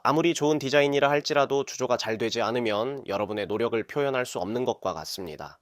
아무리 좋은 디자인이라 할지라도 주조가 잘 되지 않으면 여러분의 노력을 표현할 수 없는 것과 같습니다.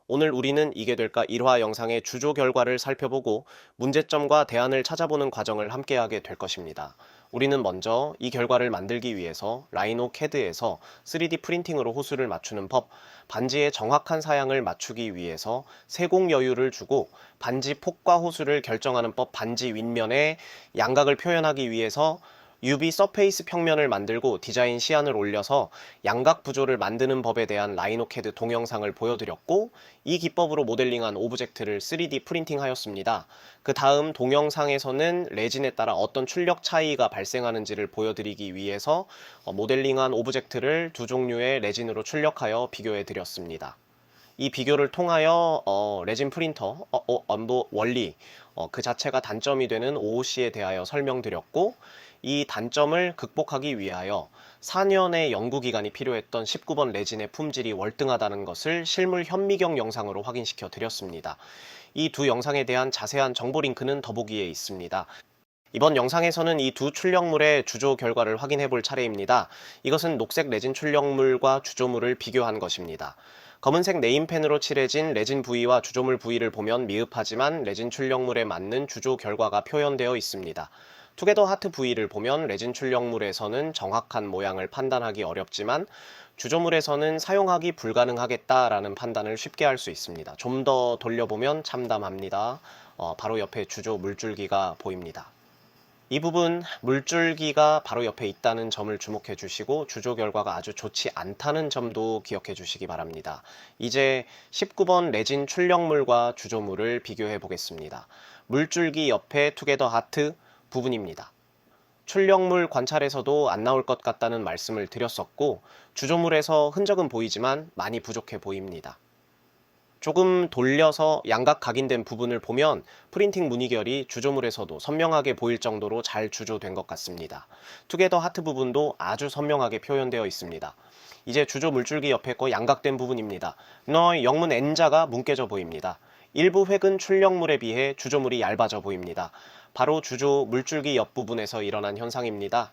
오늘 우리는 이게 될까 1화 영상의 주조 결과를 살펴보고 문제점과 대안을 찾아보는 과정을 함께하게 될 것입니다. 우리는 먼저 이 결과를 만들기 위해서 라이노 캐드에서 3D 프린팅으로 호수를 맞추는 법, 반지의 정확한 사양을 맞추기 위해서 세공 여유를 주고 반지 폭과 호수를 결정하는 법, 반지 윗면에 양각을 표현하기 위해서 UV 서페이스 평면을 만들고 디자인 시안을 올려서 양각 부조를 만드는 법에 대한 라이노캐드 동영상을 보여드렸고, 이 기법으로 모델링한 오브젝트를 3D 프린팅하였습니다. 그 다음 동영상에서는 레진에 따라 어떤 출력 차이가 발생하는지를 보여드리기 위해서 모델링한 오브젝트를 두 종류의 레진으로 출력하여 비교해드렸습니다. 이 비교를 통하여 레진 프린터 언도 원리 그 자체가 단점이 되는 OOC에 대하여 설명드렸고, 이 단점을 극복하기 위하여 4년의 연구기간이 필요했던 19번 레진의 품질이 월등하다는 것을 실물 현미경 영상으로 확인시켜 드렸습니다. 이 두 영상에 대한 자세한 정보 링크는 더보기에 있습니다. 이번 영상에서는 이 두 출력물의 주조 결과를 확인해 볼 차례입니다. 이것은 녹색 레진 출력물과 주조물을 비교한 것입니다. 검은색 네임펜으로 칠해진 레진 부위와 주조물 부위를 보면 미흡하지만 레진 출력물에 맞는 주조 결과가 표현되어 있습니다. 투게더 하트 부위를 보면 레진 출력물에서는 정확한 모양을 판단하기 어렵지만 주조물에서는 사용하기 불가능하겠다라는 판단을 쉽게 할 수 있습니다. 좀 더 돌려보면 참담합니다. 바로 옆에 주조 물줄기가 보입니다. 이 부분 물줄기가 바로 옆에 있다는 점을 주목해 주시고 주조 결과가 아주 좋지 않다는 점도 기억해 주시기 바랍니다. 이제 19번 레진 출력물과 주조물을 비교해 보겠습니다. 물줄기 옆에 투게더 하트 부분입니다. 출력물 관찰에서도 안 나올 것 같다는 말씀을 드렸었고, 주조물에서 흔적은 보이지만 많이 부족해 보입니다. 조금 돌려서 양각 각인된 부분을 보면 프린팅 무늬결이 주조물에서도 선명하게 보일 정도로 잘 주조된 것 같습니다. 투게더 하트 부분도 아주 선명하게 표현되어 있습니다. 이제 주조 물줄기 옆에 거 양각된 부분입니다. 영문 N자가 뭉개져 보입니다. 일부 획은 출력물에 비해 주조물이 얇아져 보입니다. 바로 주조 물줄기 옆부분에서 일어난 현상입니다.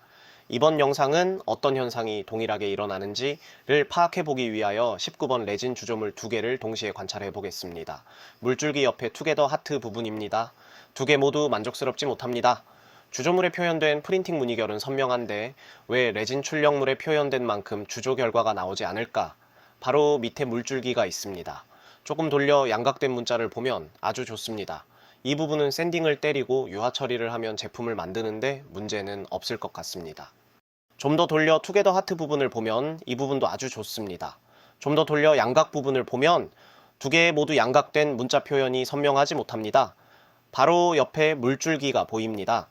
이번 영상은 어떤 현상이 동일하게 일어나는지를 파악해 보기 위하여 19번 레진 주조물 두 개를 동시에 관찰해 보겠습니다. 물줄기 옆에 투게더 하트 부분입니다. 두 개 모두 만족스럽지 못합니다. 주조물에 표현된 프린팅 무늬결은 선명한데 왜 레진 출력물에 표현된 만큼 주조 결과가 나오지 않을까? 바로 밑에 물줄기가 있습니다. 조금 돌려 양각된 문자를 보면 아주 좋습니다. 이 부분은 샌딩을 때리고 유화 처리를 하면 제품을 만드는데 문제는 없을 것 같습니다. 좀 더 돌려 투게더 하트 부분을 보면 이 부분도 아주 좋습니다. 좀 더 돌려 양각 부분을 보면 두 개 모두 양각된 문자 표현이 선명하지 못합니다. 바로 옆에 물줄기가 보입니다.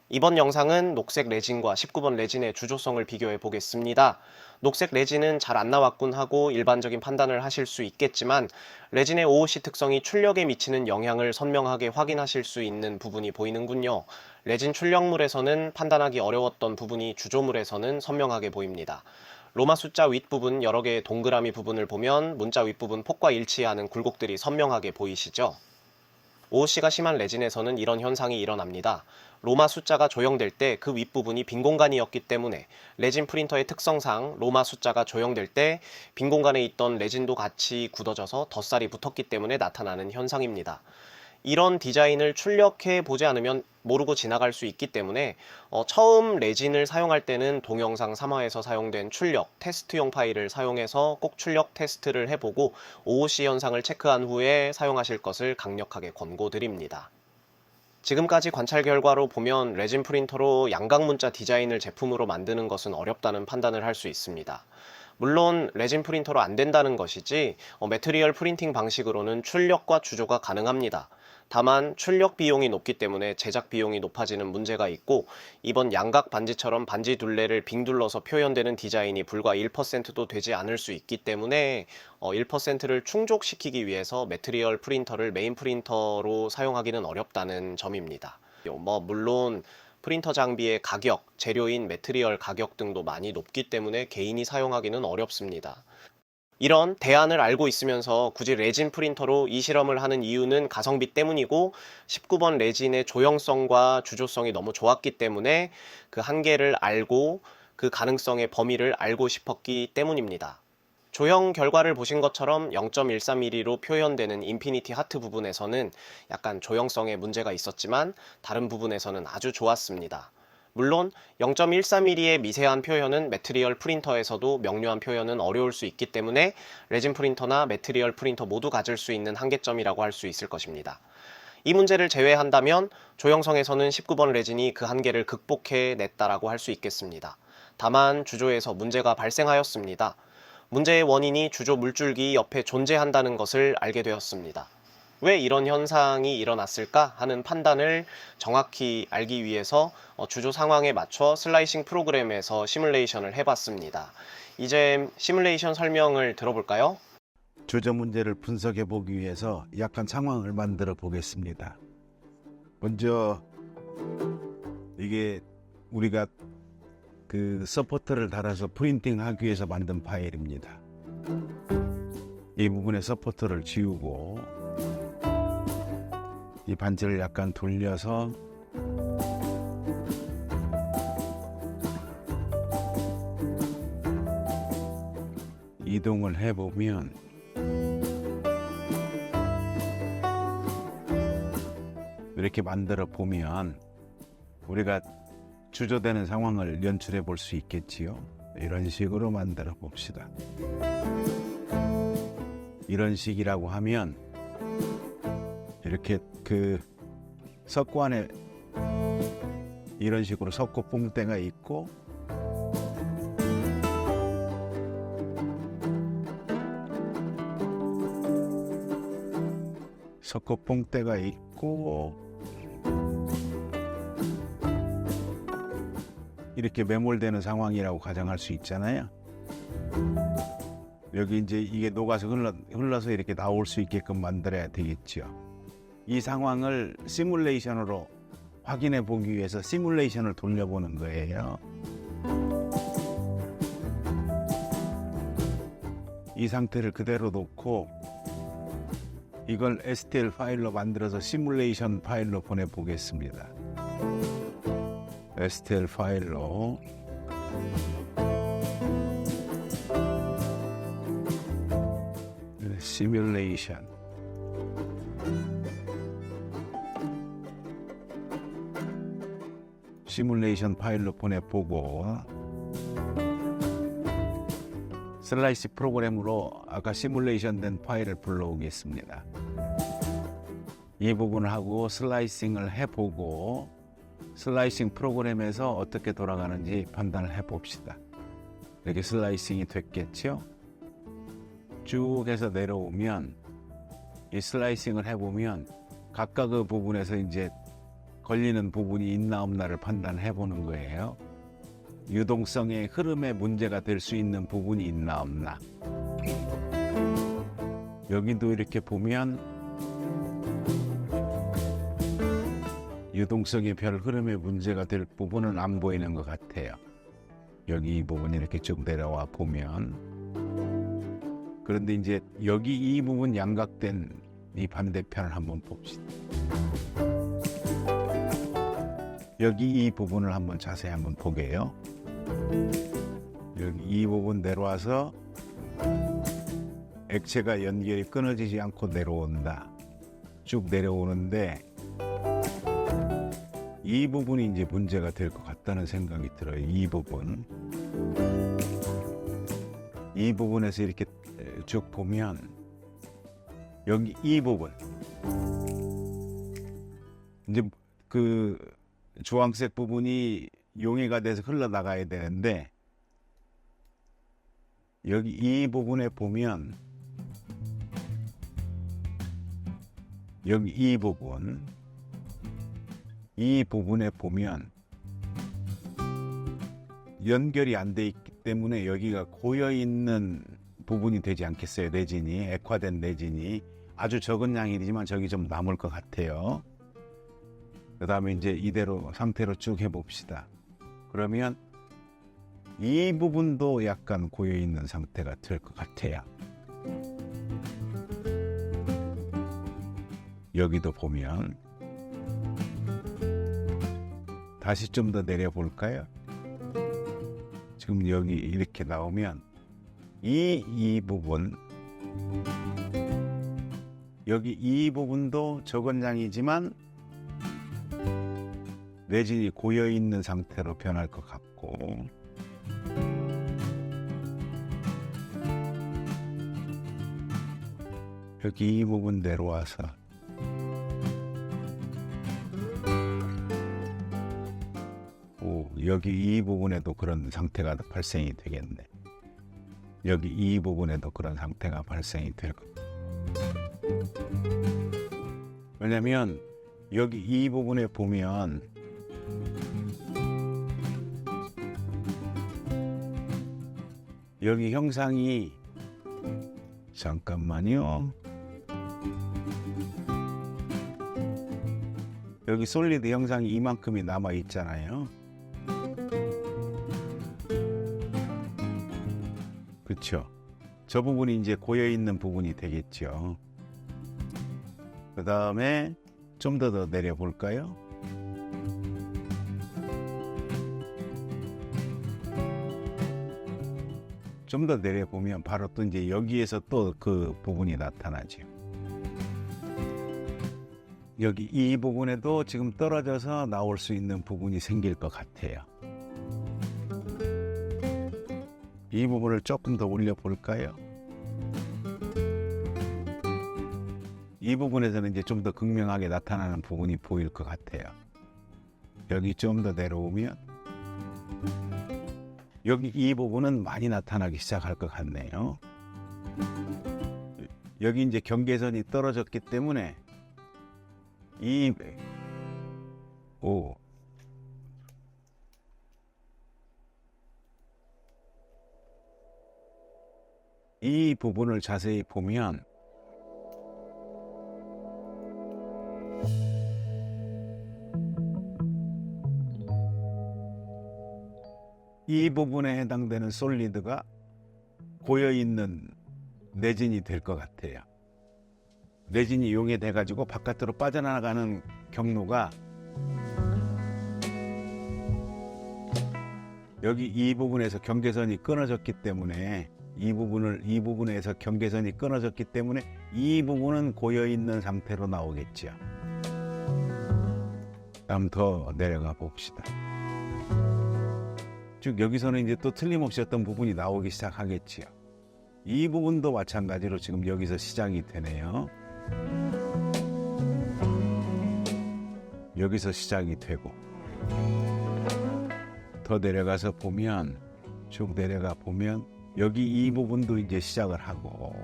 이번 영상은 녹색 레진과 19번 레진의 주조성을 비교해 보겠습니다. 녹색 레진은 잘 안 나왔군 하고 일반적인 판단을 하실 수 있겠지만 레진의 OOC 특성이 출력에 미치는 영향을 선명하게 확인하실 수 있는 부분이 보이는군요. 레진 출력물에서는 판단하기 어려웠던 부분이 주조물에서는 선명하게 보입니다. 로마 숫자 윗부분 여러 개의 동그라미 부분을 보면 문자 윗부분 폭과 일치하는 굴곡들이 선명하게 보이시죠? OOC가 심한 레진에서는 이런 현상이 일어납니다. 로마 숫자가 조형될 때 그 윗부분이 빈 공간이었기 때문에 레진 프린터의 특성상 로마 숫자가 조형될 때 빈 공간에 있던 레진도 같이 굳어져서 덧살이 붙었기 때문에 나타나는 현상입니다. 이런 디자인을 출력해 보지 않으면 모르고 지나갈 수 있기 때문에 처음 레진을 사용할 때는 동영상 3화에서 사용된 출력 테스트용 파일을 사용해서 꼭 출력 테스트를 해보고 OOC 현상을 체크한 후에 사용하실 것을 강력하게 권고드립니다. 지금까지 관찰 결과로 보면 레진 프린터로 양각 문자 디자인을 제품으로 만드는 것은 어렵다는 판단을 할 수 있습니다. 물론 레진 프린터로 안 된다는 것이지 매트리얼 프린팅 방식으로는 출력과 주조가 가능합니다. 다만 출력 비용이 높기 때문에 제작 비용이 높아지는 문제가 있고, 이번 양각 반지처럼 반지 둘레를 빙 둘러서 표현되는 디자인이 불과 1%도 되지 않을 수 있기 때문에 1%를 충족시키기 위해서 매트리얼 프린터를 메인 프린터로 사용하기는 어렵다는 점입니다. 물론 프린터 장비의 가격, 재료인 매트리얼 가격 등도 많이 높기 때문에 개인이 사용하기는 어렵습니다. 이런 대안을 알고 있으면서 굳이 레진 프린터로 이 실험을 하는 이유는 가성비 때문이고, 19번 레진의 조형성과 주조성이 너무 좋았기 때문에 그 한계를 알고 그 가능성의 범위를 알고 싶었기 때문입니다. 조형 결과를 보신 것처럼 0.13mm로 표현되는 인피니티 하트 부분에서는 약간 조형성에 문제가 있었지만 다른 부분에서는 아주 좋았습니다. 물론 0.14mm의 미세한 표현은 매트리얼 프린터에서도 명료한 표현은 어려울 수 있기 때문에 레진 프린터나 매트리얼 프린터 모두 가질 수 있는 한계점이라고 할 수 있을 것입니다. 이 문제를 제외한다면 조형성에서는 19번 레진이 그 한계를 극복해 냈다라고 할 수 있겠습니다. 다만 주조에서 문제가 발생하였습니다. 문제의 원인이 주조 물줄기 옆에 존재한다는 것을 알게 되었습니다. 왜 이런 현상이 일어났을까 하는 판단을 정확히 알기 위해서 주조 상황에 맞춰 슬라이싱 프로그램에서 시뮬레이션을 해봤습니다. 이제 시뮬레이션 설명을 들어볼까요? 주조 문제를 분석해 보기 위해서 약간 상황을 만들어 보겠습니다. 먼저 이게 우리가 그 서포터를 달아서 프린팅하기 위해서 만든 파일입니다. 이 부분에 서포터를 지우고 이 반지를 약간 돌려서 이동을 해보면 이렇게 만들어 보면 우리가 주조되는 상황을 연출해 볼 수 있겠지요. 이런 식으로 만들어 봅시다. 이런 식이라고 하면 이렇게 그 석고 안에 이런 식으로 석고 뽕대가 있고 석고 뽕대가 있고 이렇게 매몰되는 상황이라고 가정할 수 있잖아요. 여기 이제 이게 녹아서 흘러서 이렇게 나올 수 있게끔 만들어야 되겠죠. 이 상황을 시뮬레이션으로 확인해 보기 위해서 시뮬레이션을 돌려보는 거예요. 이 상태를 그대로 놓고 이걸 STL 파일로 만들어서 시뮬레이션 파일로 보내보겠습니다. STL 파일로 시뮬레이션 파일로 보내보고 슬라이스 프로그램으로 아까 시뮬레이션 된 파일을 불러오겠습니다. 이 부분을 하고 슬라이싱을 해보고 슬라이싱 프로그램에서 어떻게 돌아가는지 판단을 해봅시다. 이렇게 슬라이싱이 됐겠죠? 쭉 해서 내려오면 이 슬라이싱을 해보면 각각 그 부분에서 이제 걸리는 부분이 있나 없나를 판단해 보는 거예요. 유동성의 흐름에 문제가 될 수 있는 부분이 있나 없나. 여기도 이렇게 보면 유동성의 별 흐름에 문제가 될 부분은 안 보이는 것 같아요. 여기 이 부분이 이렇게 쭉 내려와 보면 그런데 이제 여기 이 부분 양각된 이 반대편을 한번 봅시다. 여기 이 부분을 한번 자세히 한번 보게요. 여기 이 부분 내려와서 액체가 연결이 끊어지지 않고 내려온다. 쭉 내려오는데 이 부분이 이제 문제가 될 것 같다는 생각이 들어요. 이 부분에서 이렇게 쭉 보면 여기 이 부분 이제 그 주황색 부분이 용해가 돼서 흘러나가야 되는데 여기 이 부분에 보면 여기 이 부분에 보면 연결이 안 돼 있기 때문에 여기가 고여 있는 부분이 되지 않겠어요. 레진이 액화된 레진이 아주 적은 양이지만 저기 좀 남을 것 같아요. 그 다음에 이제 이대로 상태로 쭉 해봅시다. 그러면 이 부분도 약간 고여 있는 상태가 될 것 같아요. 여기도 보면 다시 좀 더 내려볼까요? 지금 여기 이렇게 나오면 이 부분, 여기 이 부분도 적은량이지만 내진이 고여 있는 상태로 변할 것 같고, 여기 이 부분 내려와서 여기 이 부분에도 그런 상태가 발생이 되겠네. 여기 이 부분에도 그런 상태가 발생이 될 겁니다. 왜냐면 여기 이 부분에 보면 여기 형상이, 잠깐만요, 여기 솔리드 형상이 이만큼이 남아 있잖아요. 그렇죠? 저 부분이 이제 고여 있는 부분이 되겠죠. 그 다음에 좀 더 내려 볼까요? 좀 더 내려 보면 바로 또 이제 여기에서 또 그 부분이 나타나죠. 여기 이 부분에도 지금 떨어져서 나올 수 있는 부분이 생길 것 같아요. 이 부분을 조금 더 올려 볼까요? 이 부분에서는 이제 좀 더 극명하게 나타나는 부분이 보일 것 같아요. 여기 좀 더 내려오면 여기 이 부분은 많이 나타나기 시작할 것 같네요. 여기 이제 경계선이 떨어졌기 때문에 이 부분을 자세히 보면 이 부분에 해당되는 솔리드가 고여있는 내진이 될 것 같아요. 내진이 이용돼 가지고 바깥으로 빠져나가는 경로가 여기 이 부분에서 경계선이 끊어졌기 때문에 이 부분에서 경계선이 끊어졌기 때문에 이 부분은 고여 있는 상태로 나오겠죠. 다음 더 내려가 봅시다. 즉 여기서는 이제 또 틀림없이 어떤 부분이 나오기 시작하겠지요. 이 부분도 마찬가지로 지금 여기서 시작이 되네요. 여기서 시작이 되고 더 내려가서 보면 쭉 내려가 보면 여기 이 부분도 이제 시작을 하고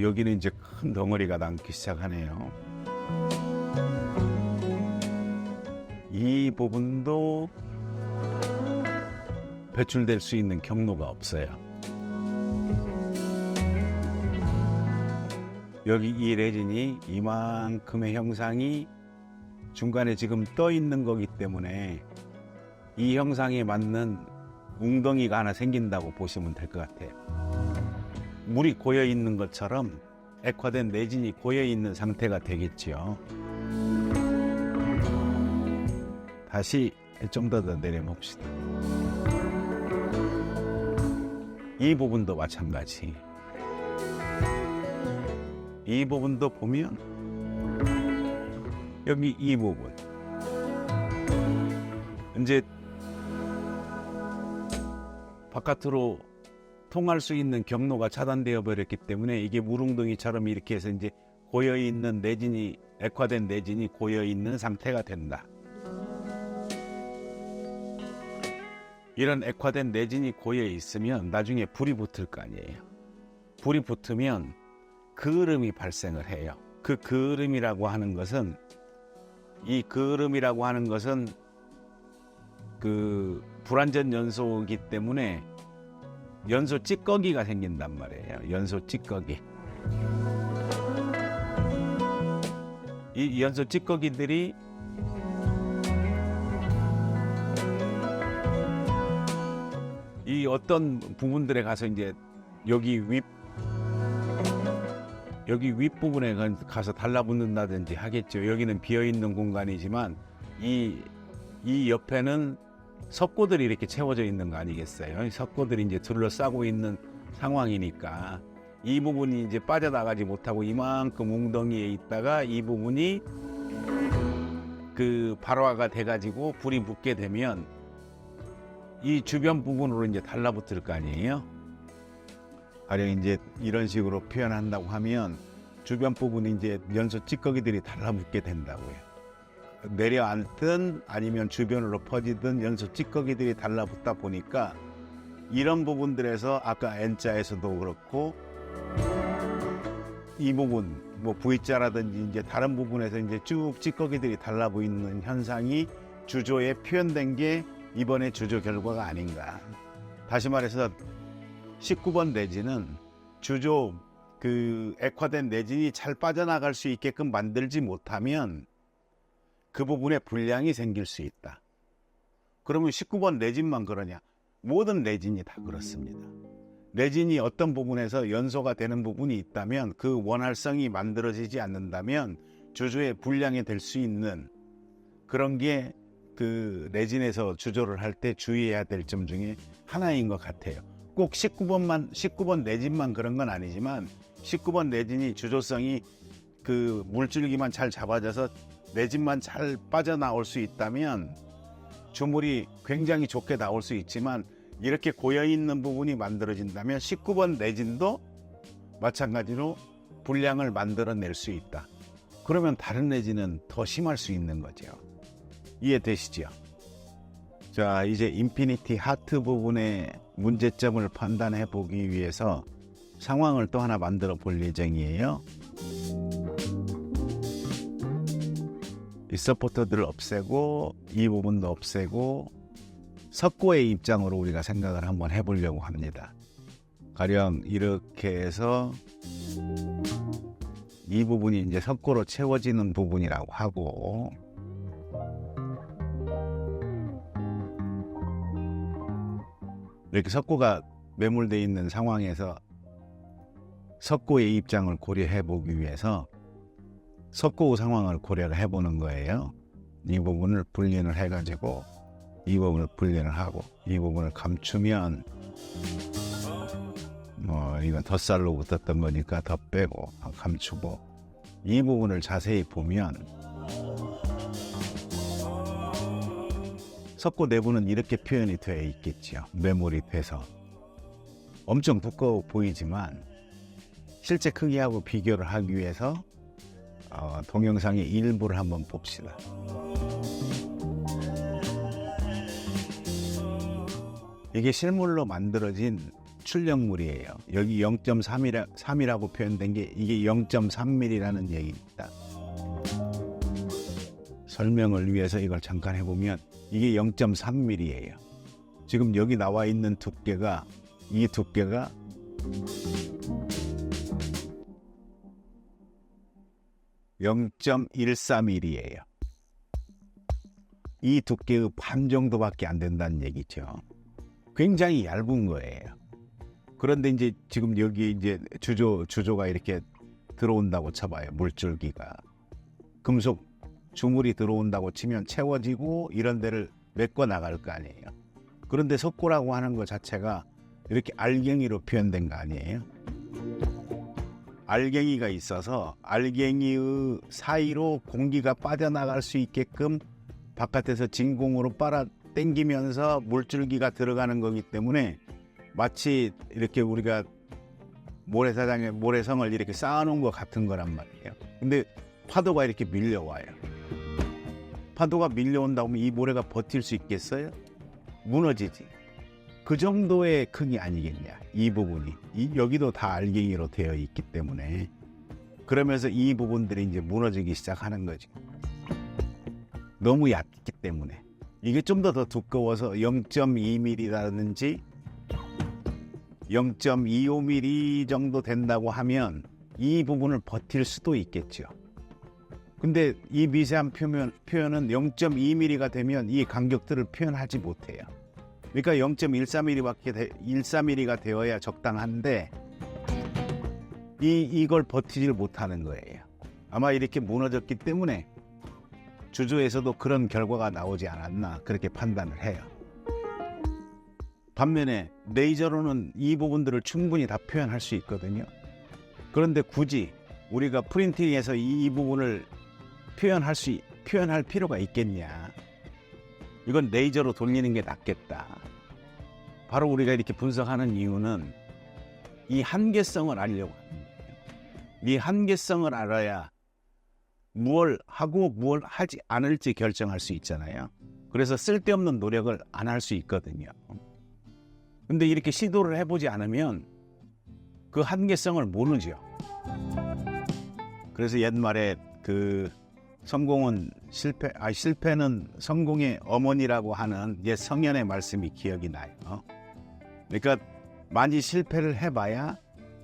여기는 이제 큰 덩어리가 남기 시작하네요. 이 부분도 배출될 수 있는 경로가 없어요. 여기 이 레진이 이만큼의 형상이 중간에 지금 떠 있는 거기 때문에 이 형상에 맞는 웅덩이가 하나 생긴다고 보시면 될 것 같아요. 물이 고여 있는 것처럼 액화된 내진이 고여 있는 상태가 되겠지요. 다시 좀 더 내려봅시다. 이 부분도 마찬가지. 이 부분도 보면 여기 이 부분 이제 바깥으로 통할 수 있는 경로가 차단되어 버렸기 때문에 이게 물웅덩이처럼 이렇게 해서 이제 고여 있는 내진이, 액화된 내진이 고여 있는 상태가 된다. 이런 액화된 내진이 고여 있으면 나중에 불이 붙을 거 아니에요. 불이 붙으면 그을음이 발생을 해요. 그 그을음이라고 하는 것은 그 불완전 연소이기 때문에 연소 찌꺼기가 생긴단 말이에요. 연소 찌꺼기. 이 연소 찌꺼기들이 이 어떤 부분들에 가서 이제 여기 여기 윗부분에 가서 달라붙는다든지 하겠죠. 여기는 비어있는 공간이지만 이 옆에는 석고들이 이렇게 채워져 있는 거 아니겠어요? 석고들이 이제 둘러싸고 있는 상황이니까 이 부분이 이제 빠져나가지 못하고 이만큼 웅덩이에 있다가 이 부분이 그 발화가 돼가지고 불이 붙게 되면 이 주변 부분으로 이제 달라붙을 거 아니에요? 가령 이제 이런 식으로 표현한다고 하면 주변 부분이 이제 연소 찌꺼기들이 달라붙게 된다고요. 내려앉든 아니면 주변으로 퍼지든 연소 찌꺼기들이 달라붙다 보니까 이런 부분들에서 아까 N자에서도 그렇고 이 부분 뭐 V자라든지 이제 다른 부분에서 이제 쭉 찌꺼기들이 달라붙는 현상이 주조에 표현된 게 이번에 주조 결과가 아닌가. 다시 말해서 19번 내진은 주조 그 액화된 내진이 잘 빠져나갈 수 있게끔 만들지 못하면 그 부분에 불량이 생길 수 있다. 그러면 19번 내진만 그러냐? 모든 내진이 다 그렇습니다. 내진이 어떤 부분에서 연소가 되는 부분이 있다면 그 원활성이 만들어지지 않는다면 주조에 불량이 될 수 있는 그런 게 그 내진에서 주조를 할 때 주의해야 될 점 중에 하나인 것 같아요. 꼭 19번 내진만 그런 건 아니지만 19번 내진이 주조성이 그 물줄기만 잘 잡아져서 내진만 잘 빠져나올 수 있다면 주물이 굉장히 좋게 나올 수 있지만 이렇게 고여있는 부분이 만들어진다면 19번 내진도 마찬가지로 불량을 만들어낼 수 있다. 그러면 다른 내진은 더 심할 수 있는 거죠. 이해되시죠? 자, 이제 인피니티 하트 부분의 문제점을 판단해 보기 위해서 상황을 또 하나 만들어 볼 예정이에요. 이 서포터들을 없애고 이 부분도 없애고 석고의 입장으로 우리가 생각을 한번 해보려고 합니다. 가령 이렇게 해서 이 부분이 이제 석고로 채워지는 부분이라고 하고 이렇게 석고가 매몰되어 있는 상황에서 석고의 입장을 고려해 보기 위해서 석고 상황을 고려를 해보는 거예요. 이 부분을 분리를 해가지고 이 부분을 분리를 하고 이 부분을 감추면 뭐 이건 덧살로 붙었던 거니까 더 빼고 감추고 이 부분을 자세히 보면 석고 내부는 이렇게 표현이 되어 있겠죠. 매몰이 돼서 엄청 두꺼워 보이지만 실제 크기하고 비교를 하기 위해서 동영상의 일부를 한번 봅시다. 이게 실물로 만들어진 출력물이에요. 여기 0.3이라고 표현된 게 이게 0.3mm라는 얘기입니다. 설명을 위해서 이걸 잠깐 해보면 이게 0.3mm예요. 지금 여기 나와 있는 두께가 이 두께가 0.14mm예요. 이 두께의 반 정도밖에 안 된다는 얘기죠. 굉장히 얇은 거예요. 그런데 이제 지금 여기 이제 주조가 이렇게 들어온다고 쳐봐요. 물줄기가 금속 주물이 들어온다고 치면 채워지고 이런 데를 메꿔 나갈 거 아니에요. 그런데 석고라고 하는 것 자체가 이렇게 알갱이로 표현된 거 아니에요. 알갱이가 있어서 알갱이의 사이로 공기가 빠져나갈 수 있게끔 바깥에서 진공으로 빨아 당기면서 물줄기가 들어가는 거기 때문에 마치 이렇게 우리가 모래사장에 모래성을 이렇게 쌓아놓은 것 같은 거란 말이에요. 근데 파도가 이렇게 밀려와요. 파도가 밀려온다고 하면 이 모래가 버틸 수 있겠어요? 무너지지. 그 정도의 크기 아니겠냐. 이 부분이 여기도 다 알갱이로 되어 있기 때문에 그러면서 이 부분들이 이제 무너지기 시작하는 거죠. 너무 얕기 때문에 이게 좀 더 두꺼워서 0.2mm라든지 0.25mm 정도 된다고 하면 이 부분을 버틸 수도 있겠죠. 근데 이 미세한 표현은 0.2mm가 되면 이 간격들을 표현하지 못해요. 그러니까 0.14mm가 되어야 적당한데 이걸 버티질 못하는 거예요. 아마 이렇게 무너졌기 때문에 주조에서도 그런 결과가 나오지 않았나 그렇게 판단을 해요. 반면에 레이저로는 이 부분들을 충분히 다 표현할 수 있거든요. 그런데 굳이 우리가 프린팅에서 이 부분을 표현할 필요가 있겠냐? 이건 레이저로 돌리는 게 낫겠다. 바로 우리가 이렇게 분석하는 이유는 이 한계성을 알려고 하는 거예요. 이 한계성을 알아야 무엇을 하고 무엇을 하지 않을지 결정할 수 있잖아요. 그래서 쓸데없는 노력을 안 할 수 있거든요. 근데 이렇게 시도를 해보지 않으면 그 한계성을 모르죠. 그래서 옛말에 그 성공은 실패는 성공의 어머니라고 하는 옛 성현의 말씀이 기억이 나요. 그러니까 많이 실패를 해봐야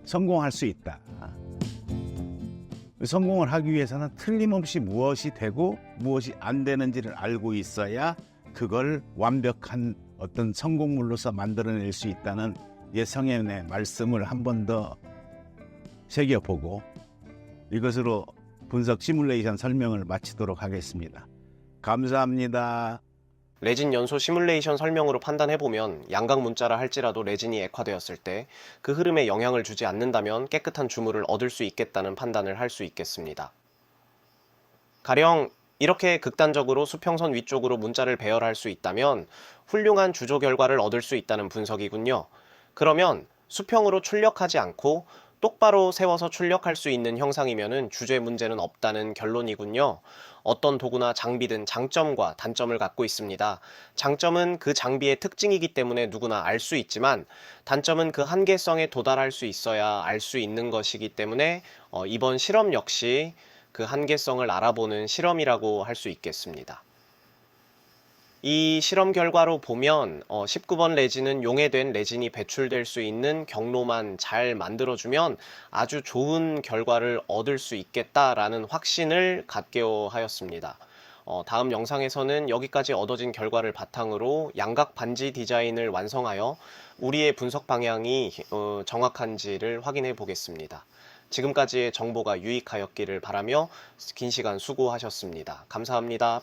성공할 수 있다. 성공을 하기 위해서는 틀림없이 무엇이 되고 무엇이 안 되는지를 알고 있어야 그걸 완벽한 어떤 성공물로서 만들어낼 수 있다는 옛 성현의 말씀을 한 번 더 새겨보고 이것으로 분석 시뮬레이션 설명을 마치도록 하겠습니다. 감사합니다. 레진 연소 시뮬레이션 설명으로 판단해보면 양각 문자라 할지라도 레진이 액화되었을 때 그 흐름에 영향을 주지 않는다면 깨끗한 주물을 얻을 수 있겠다는 판단을 할 수 있겠습니다. 가령 이렇게 극단적으로 수평선 위쪽으로 문자를 배열할 수 있다면 훌륭한 주조 결과를 얻을 수 있다는 분석이군요. 그러면 수평으로 출력하지 않고 똑바로 세워서 출력할 수 있는 형상이면 주조에 문제는 없다는 결론이군요. 어떤 도구나 장비든 장점과 단점을 갖고 있습니다. 장점은 그 장비의 특징이기 때문에 누구나 알 수 있지만 단점은 그 한계성에 도달할 수 있어야 알 수 있는 것이기 때문에 이번 실험 역시 그 한계성을 알아보는 실험이라고 할 수 있겠습니다. 이 실험 결과로 보면 19번 레진은 용해된 레진이 배출될 수 있는 경로만 잘 만들어주면 아주 좋은 결과를 얻을 수 있겠다라는 확신을 갖게 하였습니다. 다음 영상에서는 여기까지 얻어진 결과를 바탕으로 양각 반지 디자인을 완성하여 우리의 분석 방향이 정확한지를 확인해 보겠습니다. 지금까지의 정보가 유익하였기를 바라며 긴 시간 수고하셨습니다. 감사합니다.